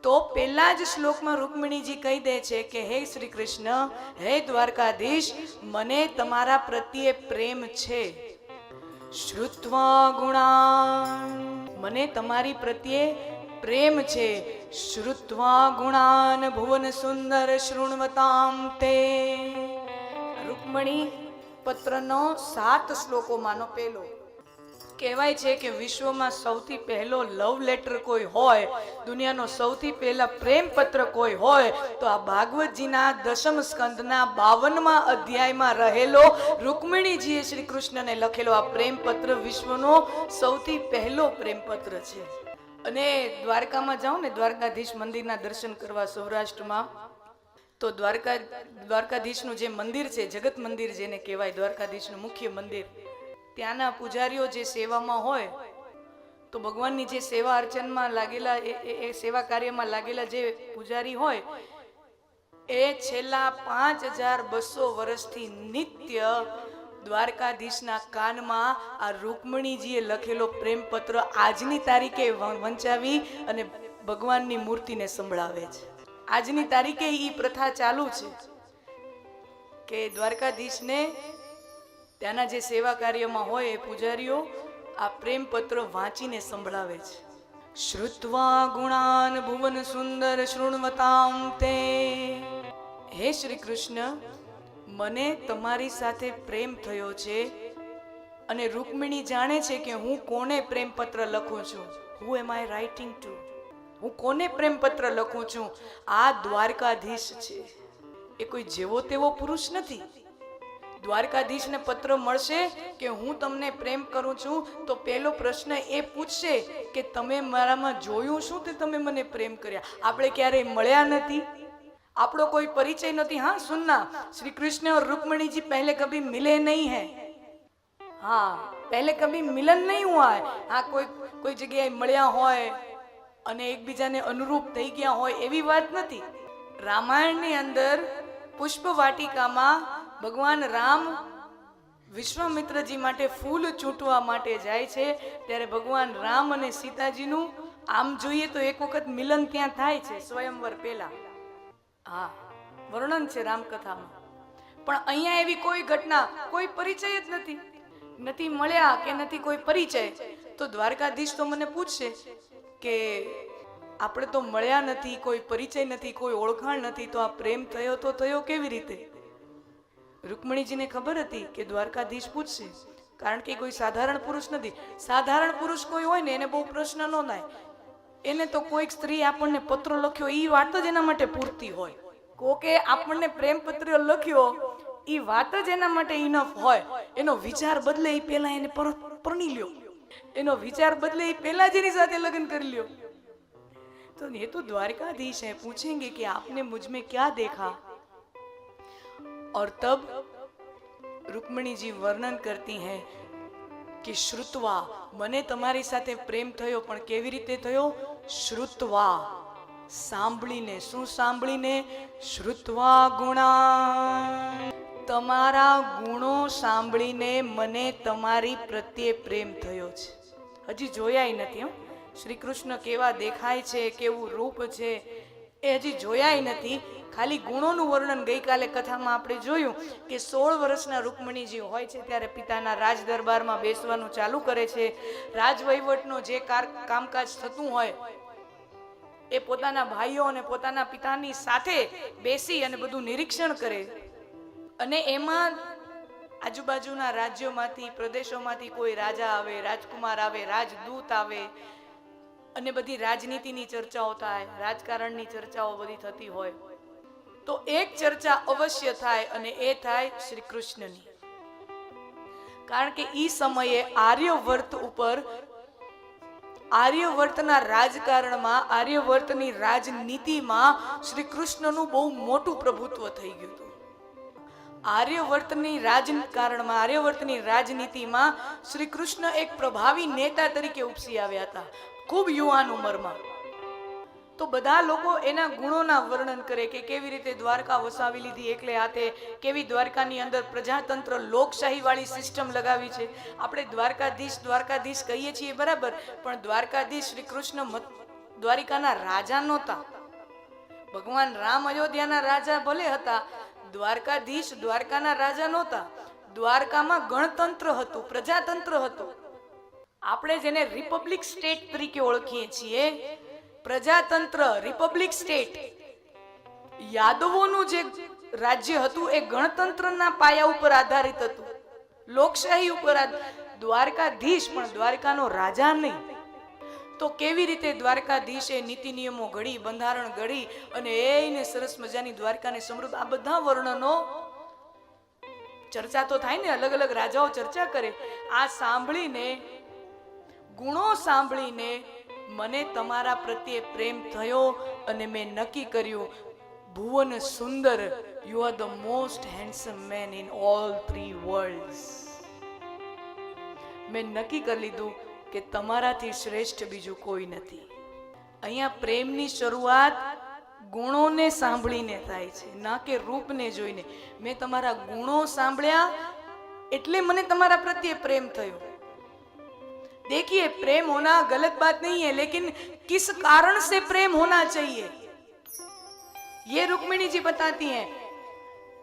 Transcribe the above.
તો પહેલા જ શ્લોકમાં રૂકમિણીજી કહી દે છે કે હે શ્રી કૃષ્ણ, હે દ્વારકાધીશ, મને તમારા પ્રત્યે પ્રેમ છે. શ્રુત્વા ગુણાન, મને તમારી પ્રત્યે પ્રેમ છે. શ્રુત્વા ગુણાન ભુવન સુંદર શૃણવતામ તે. રૂકમણી પત્રનો 7 શ્લોકોમાંનો પહેલો. કહેવાય છે કે વિશ્વમાં સૌથી પહેલો લવ લેટર કોઈ હોય, દુનિયાનો સૌથી પહેલા પ્રેમ પત્ર કોઈ હોય તો આ ભાગવતજીના 10મ સ્કંદના 52મા અધ્યાયમાં રહેલો રૂકમિણીજીએ શ્રી કૃષ્ણને લખેલો આ પ્રેમ પત્ર વિશ્વનો સૌથી પહેલો પ્રેમ પત્ર છે. અને દ્વારકામાં જાઓ ને, દ્વારકાધીશ મંદિરના દર્શન કરવા સૌરાષ્ટ્રમાં, તો દ્વારકાધીશનું જે મંદિર છે, જગત મંદિર જેને કહેવાય, દ્વારકાધીશનું મુખ્ય મંદિર, ત્યાંના પૂજારીઓ જે સેવામાં હોય તો ભગવાનની જે સેવા અર્ચનમાં લાગેલા, એ સેવા કાર્યમાં લાગેલા જે પૂજારી હોય એ છેલ્લા 5200 વર્ષથી નિત્ય દ્વારકાધીશના કાનમાં આ રૂકમણીજીએ લખેલો પ્રેમ પત્ર આજની તારીખે વંચાવી અને ભગવાનની મૂર્તિને સંભળાવે છે. આજની તારીખે એ પ્રથા ચાલુ છે કે દ્વારકાધીશને ત્યાંના જે સેવા કાર્યમાં હોય એ પૂજારીઓ આ પ્રેમ પત્ર વાંચીને સંભળાવે છે. શ્રુત્વા ગુણાન ભુવન સુંદર શૃણવતામ તે. હે શ્રી કૃષ્ણ, મને તમારી સાથે પ્રેમ થયો છે. અને રૂકમિણી જાણે છે કે હું કોને પ્રેમ પત્ર લખું છું. હુ એમ આઈ રાઇટિંગ ટુ? હું કોને પ્રેમ પત્ર લખું છું? આ દ્વારકાધીશ છે. એ કોઈ જેવો તેવો પુરુષ નથી. દ્વારકાધીશને પત્ર મળશે કે હું તમને પ્રેમ કરું છું તો પહેલો પ્રશ્ન એ પૂછશે કે તમે મારામાં જોયું શું તે તમે મને પ્રેમ કર્યા? આપણે ક્યારેય મળ્યા નથી, આપણો કોઈ પરિચય નથી. હા સુનના, श्री कृष्ण और रुक्मिणी जी पहले कभी मिले नहीं है. हाँ, पहले कभी मिलन नहीं हुआ है. हाँ, कोई जगह મળ્યા હોય અને એકબીજાને અનુરૂપ થઈ ગયા હોય એવી વાત નથી. રામાયણની અંદર પુષ્પ વાટિકામાં ભગવાન રામ વિશ્વામિત્રજી માટે ફૂલ ચૂંટવા માટે જાય છે ત્યારે ભગવાન રામ અને સીતાજીનું આમ જોઈએ તો એક વખત મિલન ત્યાં થાય છે સ્વયંવર પહેલા. હા, વર્ણન છે રામકથામાં. પણ અહીંયા એવી કોઈ ઘટના, કોઈ પરિચય જ નથી, નથી મળ્યા કે નથી કોઈ પરિચય. તો દ્વારકાધીશ તો મને પૂછશે કે આપણે તો મળ્યા નથી, કોઈ પરિચય નથી, કોઈ ઓળખાણ નથી, તો આ પ્રેમ થયો તો થયો કેવી રીતે? રૂકમણીજીને ખબર હતી કે દ્વારકાધીશ પૂછશે, કારણ કે કોઈ સાધારણ પુરુષ નથી. સાધારણ પુરુષ કોઈ હોય ને એને બહુ પ્રશ્ન ન થાય. એને તો કોઈક સ્ત્રી આપણને પત્ર લખ્યો એ વાત જ એના માટે પૂરતી હોય. કોકે આપણને પ્રેમ પત્ર લખ્યો એ વાત જ એના માટે ઇનફ હોય. એનો વિચાર બદલે એ પહેલા એને પરણી લ્યો, એનો વિચાર બદલે એ પહેલા જ એની સાથે લગ્ન કરી લ્યો. तो ये तो द्वारकाधीश है, पूछेंगे कि आपने मुझ में क्या देखा? और तब रुक्मिणी जी वर्णन करती हैं कि श्रुत्वा, મને તમારી સાથે પ્રેમ થયો, પણ કેવી રીતે થયો? શ્રુત્વા, સાંભળીને. શું સાંભળીને? શ્રુત્વા ગુણા, તમારા ગુણો સાંભળીને મને તમારી પ્રત્યે પ્રેમ થયો છે. હજી જોયાય નથી. શ્રી કૃષ્ણ કેવા દેખાય છે, કેવું રૂપ છે એ હજી જોયાય નથી. ખાલી ગુણોનું વર્ણન ગઈકાલે કથામાં આપણે જોયું કે 16 વર્ષના રૂકમણીજી હોય છે ત્યારે પિતાના રાજ દરબારમાં બેસવાનું ચાલુ કરે છે. રાજવહીવટનો જે કામકાજ થતું હોય એ પોતાના ભાઈઓ અને પોતાના પિતાની સાથે બેસી અને બધું નિરીક્ષણ કરે. અને એમાં આજુબાજુના રાજ્યોમાંથી, પ્રદેશોમાંથી કોઈ રાજા આવે, રાજકુમાર આવે, રાજદૂત આવે અને બધી રાજનીતિની ચર્ચાઓ થાય, રાજકારણની ચર્ચાઓ બધી થતી હોય. તો એક ચર્ચા અવશ્ય થાય અને એ થાય શ્રી કૃષ્ણની. કારણ કે ઈ સમયે આર્યવર્ત ઉપર, આર્યવર્તના રાજકારણમાં, આર્યવર્તની રાજનીતિમાં શ્રી કૃષ્ણનું બહુ મોટું પ્રભુત્વ થઈ ગયું હતું. આર્યવર્તની રાજકારણમાં, આર્યવર્તની રાજનીતિમાં શ્રી કૃષ્ણ એક પ્રભાવી નેતા તરીકે ઉપસી આવ્યા હતા, ખૂબ યુવાન ઉંમરમાં. તો બધા લોકો એના ગુણોના વર્ણન કરે કે કેવી રીતે દ્વારકા વસાવી લીધી એકલે હાથે, કેવી દ્વારકાની અંદર પ્રજાતંત્ર લોકશાહી વાળી સિસ્ટમ લગાવી છે. આપણે દ્વારકાધીશ દ્વારકાધીશ કહીએ છીએ બરાબર, પણ દ્વારકાધીશ શ્રી કૃષ્ણ દ્વારિકાના રાજા નહોતા. ભગવાન રામ અયોધ્યાના રાજા ભલે હતા, દ્વારકાધીશ દ્વારકાના રાજા નહોતા. દ્વારકામાં ગણતંત્ર હતું, પ્રજાતંત્ર હતું. આપણે જેને રિપબ્લિક સ્ટેટ તરીકે ઓળખીએ છીએ, પ્રજાતંત્ર, રિપબ્લિક સ્ટેટ. યાદવોનું જે રાજ્ય હતું એ ગણતંત્રના પાયા ઉપર આધારિત હતું, લોકશાહી ઉપર. દ્વારકાધીશ પણ દ્વારકાનો રાજા નહીં. તો કેવી રીતે દ્વારકાધીશે નીતિ નિયમો ઘડી, બંધારણ ઘડી અને એને સરસ મજાની દ્વારકાને સમૃદ્ધ, આ બધા વર્ણનો ચર્ચા તો થાય ને, અલગ અલગ રાજાઓ ચર્ચા કરે. આ સાંભળીને, ગુણો સાંભળીને મને તમારા પ્રત્યે પ્રેમ થયો અને મેં નક્કી કર્યું, Bhuvan Sundar, you are the most handsome man in all 3 worlds. મેં નક્કી કરી લીધું કે તમારાથી શ્રેષ્ઠ બીજું કોઈ નથી. અહીંયા પ્રેમની શરૂઆત ગુણોને સાંભળીને થાય છે, ના કે રૂપને જોઈને. મેં તમારા ગુણો સાંભળ્યા એટલે મને તમારા પ્રત્યે પ્રેમ થયો. देखिए, प्रेम होना गलत बात नहीं है, लेकिन किस कारण से प्रेम होना चाहिए ये रुक्मिणी जी बताती हैं.